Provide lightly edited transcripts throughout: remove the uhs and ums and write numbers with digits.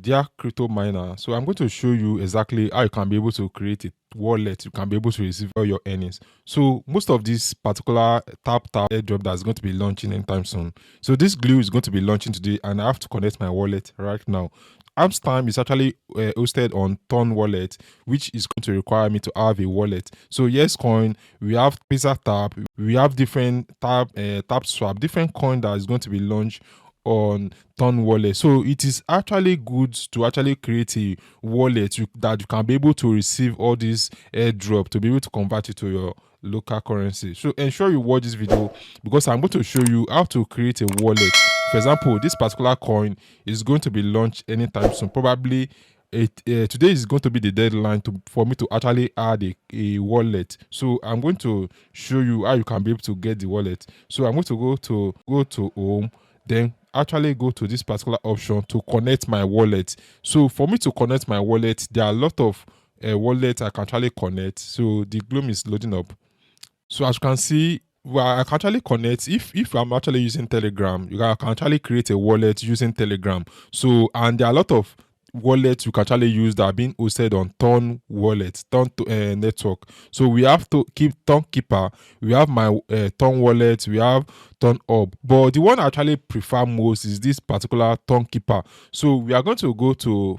Dear crypto miner, so I'm going to show you exactly how you can be able to create a wallet. You can be able to receive all your earnings. So most of this particular tap airdrop that's going to be launching anytime soon. So this glue is going to be launching today, and I have to connect my wallet right now. Amps time is actually hosted on Ton Wallet, which is going to require me to have a wallet. So yes, coin, we have Pizza Tap, we have different Tapswap, different coin that is going to be launched on Ton Wallet. So it is actually good to actually create a wallet that you can be able to receive all these airdrop to be able to convert it to your local currency. So ensure you watch this video because I'm going to show you how to create a wallet. For example, this particular coin is going to be launched anytime soon. Probably today is going to be the deadline for me to actually add a wallet. So I'm going to show you how you can be able to get the wallet. So I'm going to go to home, then actually go to this particular option to connect my wallet. So for me to connect my wallet, there are a lot of wallets I can actually connect. So the Gloom is loading up. So as you can see, well, I can actually connect if I'm actually using Telegram. I can actually create a wallet using Telegram. So and there are a lot of wallets you can actually use that are being hosted on Ton Wallet, Ton network. So we have to keep Tonkeeper. We have my Ton Wallet. We have Ton Hub. But the one I actually prefer most is this particular Tonkeeper. So we are going to go to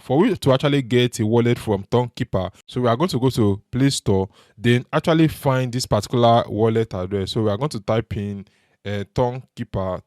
actually get a wallet from Tonkeeper. So we are going to go to Play Store, then actually find this particular wallet address. So we are going to type in Tonkeeper.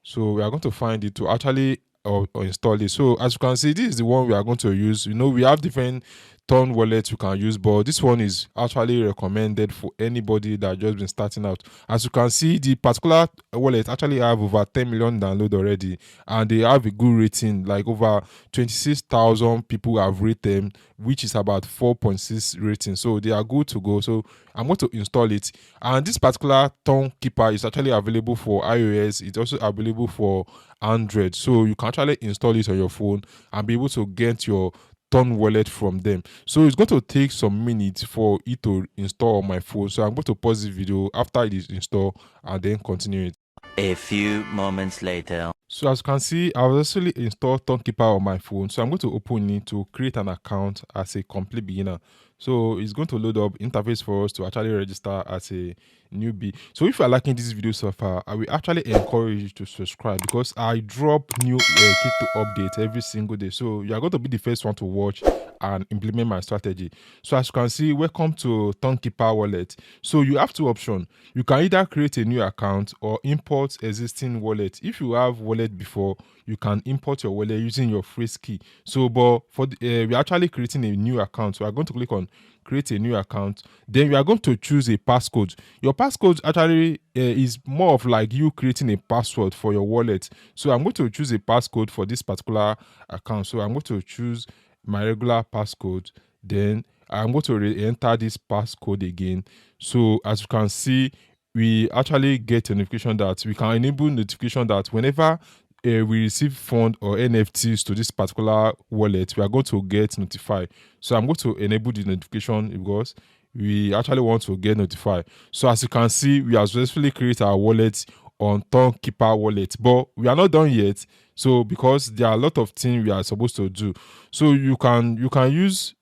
So we are going to find it to actually or install it. So as you can see, this is the one we are going to use. We have different Ton wallets you can use, but this one is actually recommended for anybody that just been starting out. As you can see, the particular wallet actually have over 10 million download already, and they have a good rating. Like over 26,000 people have rated them, which is about 4.6 rating. So they are good to go. So I'm going to install it, and this particular Tonkeeper is actually available for iOS. It's also available for Android, so you can actually install it on your phone and be able to get your Ton wallet from them. So it's going to take some minutes for it to install on my phone. So I'm going to pause the video after it is installed and then continue it. A few moments later. So as you can see, I've actually installed Tonkeeper on my phone. So I'm going to open it to create an account as a complete beginner. So it's going to load up interface for us to actually register as a newbie. So if you are liking this video so far, I will actually encourage you to subscribe because I drop new crypto updates every single day. So you are going to be the first one to watch and implement my strategy. So as you can see, welcome to Tonkeeper Wallet. So you have two options. You can either create a new account or import existing wallet. If you have wallet before, you can import your wallet using your phrase key. So but for we're actually creating a new account. So I'm going to click on create a new account. Then you are going to choose a passcode. Your passcode actually is more of like you creating a password for your wallet. So I'm going to choose a passcode for this particular account. So I'm going to choose my regular passcode. Then I'm going to re-enter this passcode again. So as you can see, we actually get a notification that we can enable notification that whenever we receive fund or NFTs to this particular wallet, we are going to get notified. So I'm going to enable the notification because we actually want to get notified. So as you can see, we have successfully created our wallet on Tonkeeper Wallet, but we are not done yet. So because there are a lot of things we are supposed to do. So you can use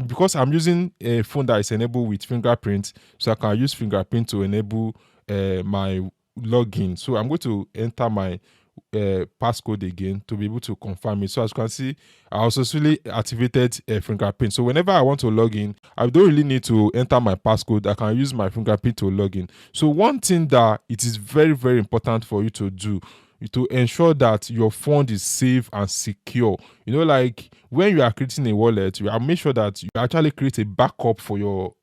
because I'm using a phone that is enabled with fingerprint, so I can use fingerprint to enable my login. So I'm going to enter my passcode again to be able to confirm it. So as you can see, I also successfully activated fingerprint. So whenever I want to log in, I don't really need to enter my passcode. I can use my fingerprint to log in. So one thing that it is very, very important for you to do to ensure that your fund is safe and secure. Like when you are creating a wallet, you make sure that you actually create a backup for your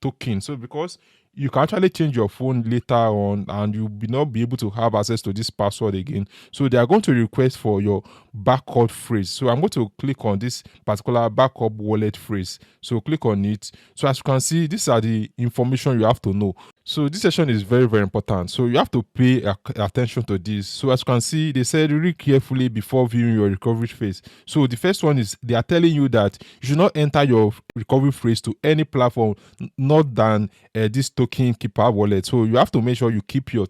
token. So because you can actually change your phone later on and you will not be able to have access to this password again. So they are going to request for your backup phrase. So I'm going to click on this particular backup wallet phrase. So click on it. So as you can see, these are the information you have to know. So this section is very, very important. So you have to pay attention to this. So as you can see, they said read carefully before viewing your recovery phase. So the first one is they are telling you that you should not enter your recovery phrase to any platform not than this Tonkeeper wallet. So you have to make sure you keep your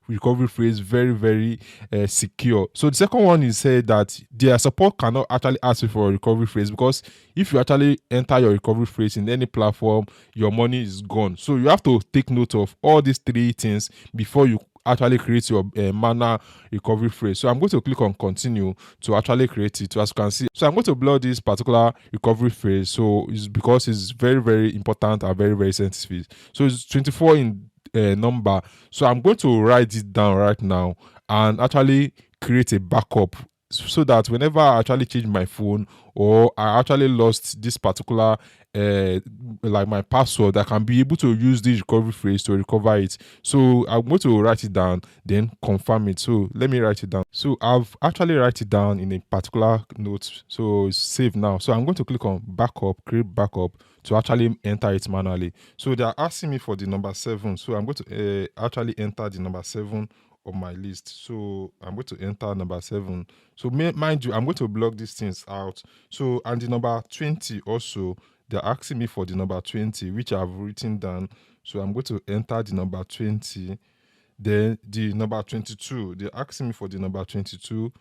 recovery phrase very, very secure. So the second one is said that their support cannot actually ask you for a recovery phrase, because if you actually enter your recovery phrase in any platform, your money is gone. So you have to take note of all these three things before you actually create your mana recovery phrase. So I'm going to click on continue to actually create it. So as you can see, so I'm going to blur this particular recovery phrase. So it's because it's very, very important and very, very sensitive. So it's 24 in number. So I'm going to write it down right now and actually create a backup, so that whenever I actually change my phone, or I actually lost this particular like my password, I can be able to use this recovery phrase to recover it. So I'm going to write it down, then confirm it. So let me write it down. So I've actually write it down in a particular note, so it's saved now. So I'm going to click on backup, create backup, to actually enter it manually. So they are asking me for the number 7, so I'm going to actually enter the number 7 on my list. So I'm going to enter number 7. So mind you, I'm going to block these things out. So, and the number 20 also, they're asking me for the number 20, which I've written down. So I'm going to enter the number 20. Then the number 22, they're asking me for the number 22.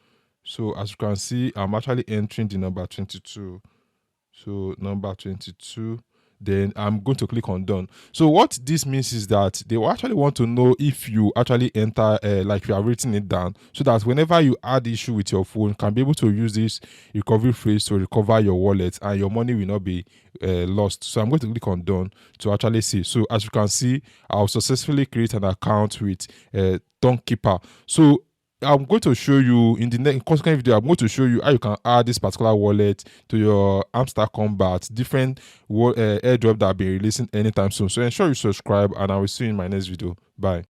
So as you can see, I'm actually entering the number 22. So number 22. Then I'm going to click on done. So what this means is that they will actually want to know if you actually enter like you have written it down, so that whenever you add issue with your phone, can be able to use this recovery phrase to recover your wallet, and your money will not be lost. So I'm going to click on done to actually see. So as you can see, I'll successfully create an account with Tonkeeper. So I'm going to show you in the next consequent video. I'm going to show you how you can add this particular wallet to your Hamster Kombat, different airdrop that I'll be releasing anytime soon. So ensure you subscribe, and I will see you in my next video. Bye.